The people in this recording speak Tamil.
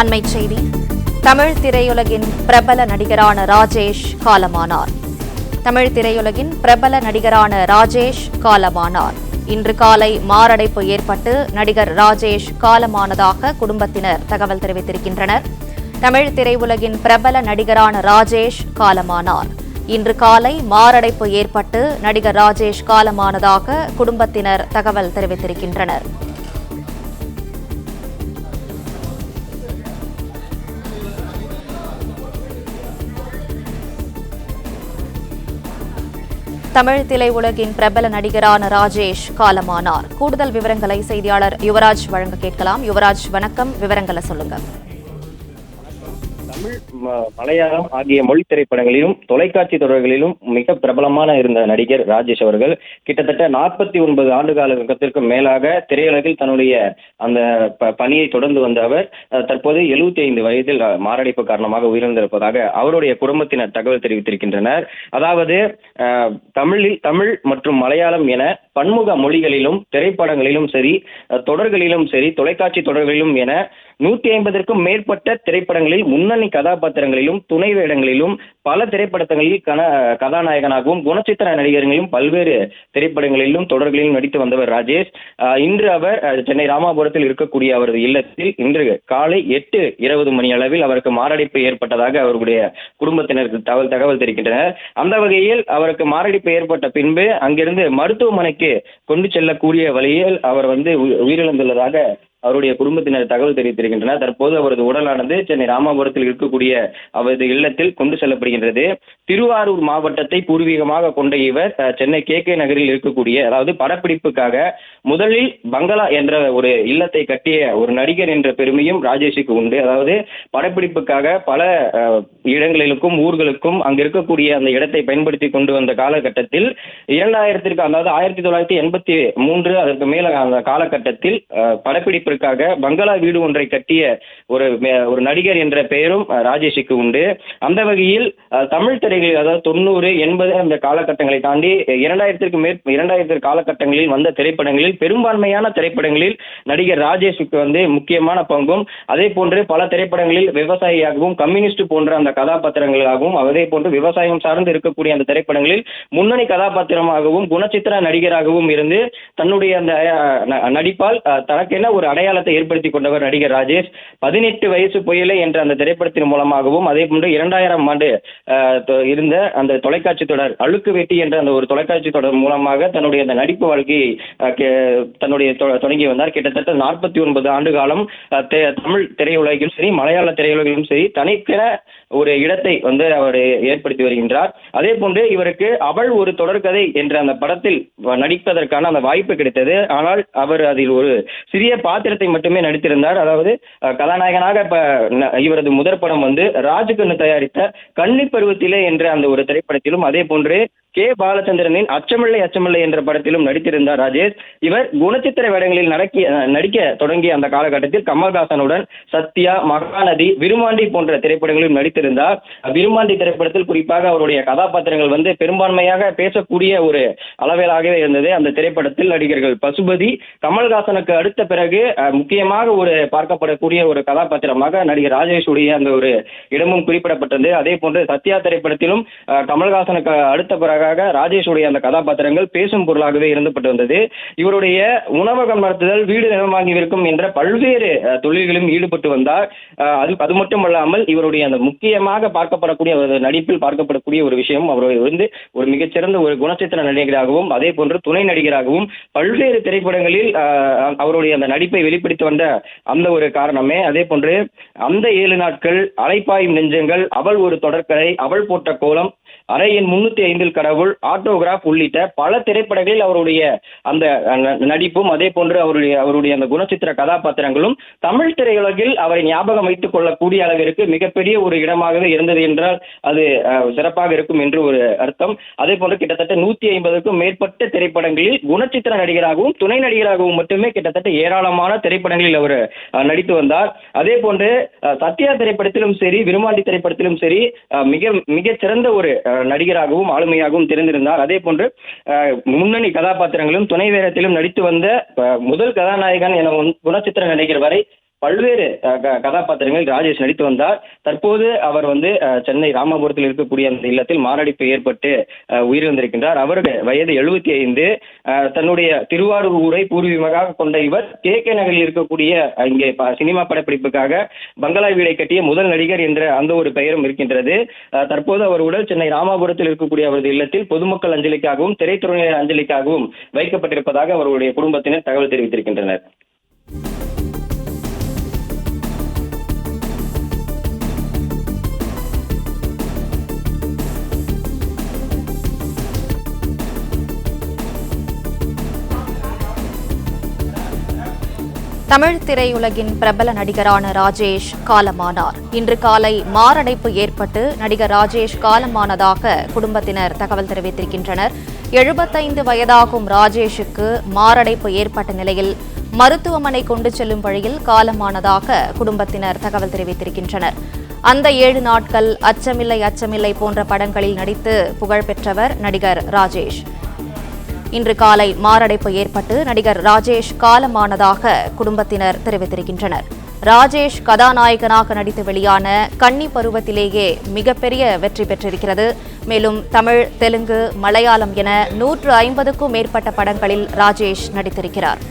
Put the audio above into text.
அண்மைச் செய்தி. தமிழ் திரையுலகின் பிரபல நடிகரான ராஜேஷ் காலமானார். தமிழ் திரையுலகின் பிரபல நடிகரான ராஜேஷ் காலமானார். இன்று காலை மாரடைப்பு ஏற்பட்டு நடிகர் ராஜேஷ் காலமானதாக குடும்பத்தினர் தகவல் தெரிவித்திருக்கின்றனர். தமிழ் திரையுலகின் பிரபல நடிகரான ராஜேஷ் காலமானார். இன்று காலை மாரடைப்பு ஏற்பட்டு நடிகர் ராஜேஷ் காலமானதாக குடும்பத்தினர் தகவல் தெரிவித்திருக்கின்றனர். தமிழ் திரையுலகின் பிரபல நடிகரான ராஜேஷ் காலமானார். கூடுதல் விவரங்களை செய்தியாளர் யுவராஜ் வழங்க கேட்கலாம். யுவராஜ், வணக்கம். விவரங்களை சொல்லுங்க. தமிழ், மலையாளம் ஆகிய மொழி திரைப்படங்களிலும் தொலைக்காட்சி தொடர்களிலும் மிக பிரபலமான இருந்த நடிகர் ராஜேஷ் அவர்கள் கிட்டத்தட்ட 49 ஆண்டு காலத்திற்கு மேலாக திரையுலகில் தன்னுடைய அந்த பணியை தொடர்ந்து வந்த அவர் தற்போது 75 வயதில் மாரடைப்பு காரணமாக உயிரிழந்திருப்பதாக அவருடைய குடும்பத்தினர் தகவல் தெரிவித்திருக்கின்றனர். அதாவது தமிழ் மற்றும் மலையாளம் என பன்முக மொழிகளிலும் திரைப்படங்களிலும் சரி, தொடர்களிலும் சரி, தொலைக்காட்சி தொடர்களிலும் என 150க்கும் மேற்பட்ட திரைப்படங்களில் முன்னணி கதாபாத்திரங்களிலும் துணை வேடங்களிலும் பல திரைப்படங்களில் கதாநாயகனாகவும் குணச்சித்திர நடிகர்களும் பல்வேறு திரைப்படங்களிலும் தொடர்களிலும் நடித்து வந்தவர் ராஜேஷ். இன்று அவர் சென்னை ராமாபுரத்தில் இருக்கக்கூடிய அவரது இல்லத்தில் இன்று காலை 8:20 மணி அளவில் அவருக்கு மாரடைப்பு ஏற்பட்டதாக அவருடைய குடும்பத்தினருக்கு தகவல் தெரிவிக்கின்றனர். அந்த வகையில் அவருக்கு மாரடைப்பு ஏற்பட்ட பின்பு அங்கிருந்து மருத்துவமனைக்கு கொண்டு செல்லக்கூடிய வழியில் அவர் உயிரிழந்துள்ளதாக அவருடைய குடும்பத்தினர் தகவல் தெரிவித்திருக்கின்றனர். தற்போது அவரது உடலானது சென்னை ராமாபுரத்தில் இருக்கக்கூடிய அவரது இல்லத்தில் கொண்டு செல்லப்படுகின்றது. திருவாரூர் மாவட்டத்தை பூர்வீகமாக கொண்ட இவர் சென்னை KK நகரில் இருக்கக்கூடிய, அதாவது படப்பிடிப்புக்காக முதலில் பங்களா என்ற ஒரு இல்லத்தை கட்டிய ஒரு நடிகர் என்ற பெருமையும் ராஜேஷுக்கு உண்டு. அதாவது படப்பிடிப்புக்காக பல இடங்களிலும் ஊர்களுக்கும் அங்கு இருக்கக்கூடிய அந்த இடத்தை பயன்படுத்தி கொண்டு வந்த காலகட்டத்தில் 2000 அதாவது 1983 அதற்கு மேல அந்த காலகட்டத்தில் படப்பிடிப்பு பங்களா வீடு ஒன்றை கட்டிய ஒரு நடிகர் என்ற பெயரும் ராஜேஷுக்கு உண்டு. அந்த வகையில் தமிழ் திரைகளில், அதாவது 90, 80 அந்த காலகட்டங்களை தாண்டி 2000 காலகட்டங்களில் வந்த திரைப்படங்களில் பெரும்பான்மையான திரைப்படங்களில் நடிகர் ராஜேஷுக்கு முக்கியமான பங்கும், அதே போன்று பல திரைப்படங்களில் விவசாயியாகவும் கம்யூனிஸ்ட் போன்ற அந்த கதாபாத்திரங்களாகவும், அதே போன்று விவசாயம் சார்ந்து இருக்கக்கூடிய அந்த திரைப்படங்களில் முன்னணி கதாபாத்திரமாகவும் குணச்சித்திர நடிகராகவும் இருந்து தன்னுடைய அந்த நடிப்பால் தனக்கென ஒரு அடையாளத்தை ஏற்படுத்தி கொண்டவர் நடிகர் ராஜேஷ். 18 வயசு புயலே என்ற அந்த திரைப்படத்தின் மூலமாகவும், அதே போன்று 2000 ஆண்டு இருந்த அந்த தொலைக்காட்சி தொடர் அழுக்கு வெட்டி என்ற அந்த ஒரு தொலைக்காட்சி தொடர் மூலமாக தன்னுடைய அந்த நடிப்பு வாழ்க்கையை தொடங்கி வந்தார். கிட்டத்தட்ட 49 ஆண்டு காலம் தமிழ் திரையுலகிலும் சரி, மலையாள திரையுலகிலும் சரி தனிக்கென ஒரு இடத்தை அவர் ஏற்படுத்தி வருகின்றார். அதே போன்று இவருக்கு அவள் ஒரு தொடர்கதை என்ற அந்த படத்தில் நடிப்பதற்கான அந்த வாய்ப்பு கிடைத்தது. ஆனால் அவர் அதில் ஒரு சிறிய பாத்திரத்தை மட்டுமே நடித்திருந்தார். அதாவது கதாநாயகனாக இவரது முதற் படம் ராஜுகண்ணு தயாரித்த கன்னி பருவத்திலே என்ற அந்த ஒரு திரைப்படத்திலும், அதே போன்று பாலச்சந்திரனின் அச்சமில்லை என்ற படத்திலும் நடித்திருந்தார் ராஜேஷ். இவர் குணச்சித்திர வேடங்களில் நடிக்க தொடங்கிய அந்த காலகட்டத்தில் கமல்ஹாசனுடன் சத்யா, மகாநதி, விருமாண்டி போன்ற திரைப்படங்களிலும் நடித்திருந்தார். விருமாண்டி திரைப்படத்தில் குறிப்பாக அவருடைய கதாபாத்திரங்கள் பெரும்பான்மையாக பேசக்கூடிய ஒரு அளவிலாகவே இருந்தது. அந்த திரைப்படத்தில் நடிகர்கள் பசுபதி, கமல்ஹாசனுக்கு அடுத்த பிறகு முக்கியமாக ஒரு பார்க்கப்படக்கூடிய ஒரு கதாபாத்திரமாக நடிகர் ராஜேஷுடைய அந்த ஒரு இடமும் குறிப்பிடப்பட்டது. அதே போன்று சத்யா திரைப்படத்திலும் கமல்ஹாசனுக்கு அடுத்த பிறகு ராஜேஷுடைய அந்த கதாபாத்திரங்கள் பேசும் பொருளாகவே இருந்துபட்டு வந்தது. இவருடைய உணவகம் நடத்துதல், வீடு நிலமாகி இருக்கும் என்ற பல்வேறு தொழில்களிலும் ஈடுபட்டு வந்தார். அது மட்டுமல்லாமல் இவருடைய அந்த முக்கியமாக பார்க்கப்படக்கூடிய நடிப்பில் பார்க்கப்படக்கூடிய ஒரு விஷயம், அவர் ஒரு மிகச்சிறந்த ஒரு குணச்சித்திர நடிகராகவும் அதே போன்று துணை நடிகராகவும் பல்வேறு திரைப்படங்களில் அவருடைய அந்த நடிப்பை வெளிப்படுத்தி வந்த அந்த ஒரு காரணமே. அதே போன்று அந்த 7 நாட்கள், அலைப்பாயும் நெஞ்சங்கள், அவள் ஒரு தொடர்கதை, அவள் போட்ட கோலம், அறை எண் 305 கடவுள், ஆட்டோகிராஃப் உள்ளிட்ட பல திரைப்படங்களில் அவருடைய அந்த நடிப்பும் அதே போன்று அவருடைய அந்த குணச்சித்திர கதாபாத்திரங்களும் தமிழ் திரையுலகில் அவரை ஞாபகம் வைத்துக் கொள்ளக்கூடிய அளவிற்கு மிகப்பெரிய ஒரு இடமாகவே இருந்தது என்றால் அது சிறப்பாக இருக்கும் என்று ஒரு அர்த்தம். அதே போன்று கிட்டத்தட்ட 150க்கும் மேற்பட்ட திரைப்படங்களில் குணச்சித்திர நடிகராகவும் துணை நடிகராகவும் மட்டுமே கிட்டத்தட்ட ஏராளமான திரைப்படங்களில் அவர் நடித்து வந்தார். அதே போன்று சத்யா திரைப்படத்திலும் சரி, விருமாண்டி திரைப்படத்திலும் சரி மிக சிறந்த ஒரு நடிகராகவும் ஆளுமையாகவும் தெரிந்திருந்தார். அதே போன்று முன்னணி கதாபாத்திரங்களும் துணை வேடத்திலும் நடித்து வந்த முதல் கதாநாயகன் என குணச்சித்திர நடிகர் வரை பல்வேறு கதாபாத்திரங்களில் ராஜேஷ் நடித்து வந்தார். தற்போது அவர் சென்னை ராமபுரத்தில் இருக்கக்கூடிய அந்த இல்லத்தில் மாரடைப்பு ஏற்பட்டு உயிரிழந்திருக்கின்றார். அவருடைய வயது 75. தன்னுடைய திருவாரூர் ஊரை பூர்வீகமாக கொண்ட இவர் கே நகரில் இருக்கக்கூடிய இங்கே சினிமா படப்பிடிப்புக்காக பங்களா வீடை கட்டிய முதல் நடிகர் என்ற அந்த ஒரு பெயரும் இருக்கின்றது. தற்போது அவர் உடல் சென்னை ராமாபுரத்தில் இருக்கக்கூடிய அவரது இல்லத்தில் பொதுமக்கள் அஞ்சலிக்காகவும் திரைத்துறையினர் அஞ்சலிக்காகவும் வைக்கப்பட்டிருப்பதாக அவருடைய குடும்பத்தினர் தகவல் தெரிவித்திருக்கின்றனர். தமிழ் திரையுலகின் பிரபல நடிகரான ராஜேஷ் காலமானார். இன்று காலை மாரடைப்பு ஏற்பட்டு நடிகர் ராஜேஷ் காலமானதாக குடும்பத்தினர் தகவல் தெரிவித்திருக்கின்றனர். 75 வயதாகும் ராஜேஷுக்கு மாரடைப்பு ஏற்பட்ட நிலையில் மருத்துவமனை கொண்டு செல்லும் வழியில் காலமானதாக குடும்பத்தினர் தகவல் தெரிவித்திருக்கின்றனர். அந்த 7 நாட்கள் அச்சமில்லை அச்சமில்லை போன்ற படங்களில் நடித்து புகழ்பெற்றவர் நடிகர் ராஜேஷ். இன்று காலை மாரடைப்பு ஏற்பட்டு நடிகர் ராஜேஷ் காலமானதாக குடும்பத்தினர் தெரிவித்திருக்கின்றனர். ராஜேஷ் கதாநாயகனாக நடித்து வெளியான கன்னி பருவத்திலேயே மிகப்பெரிய வெற்றி பெற்றிருக்கிறது. மேலும் தமிழ், தெலுங்கு, மலையாளம் என 150க்கும் மேற்பட்ட படங்களில் ராஜேஷ் நடித்திருக்கிறார்.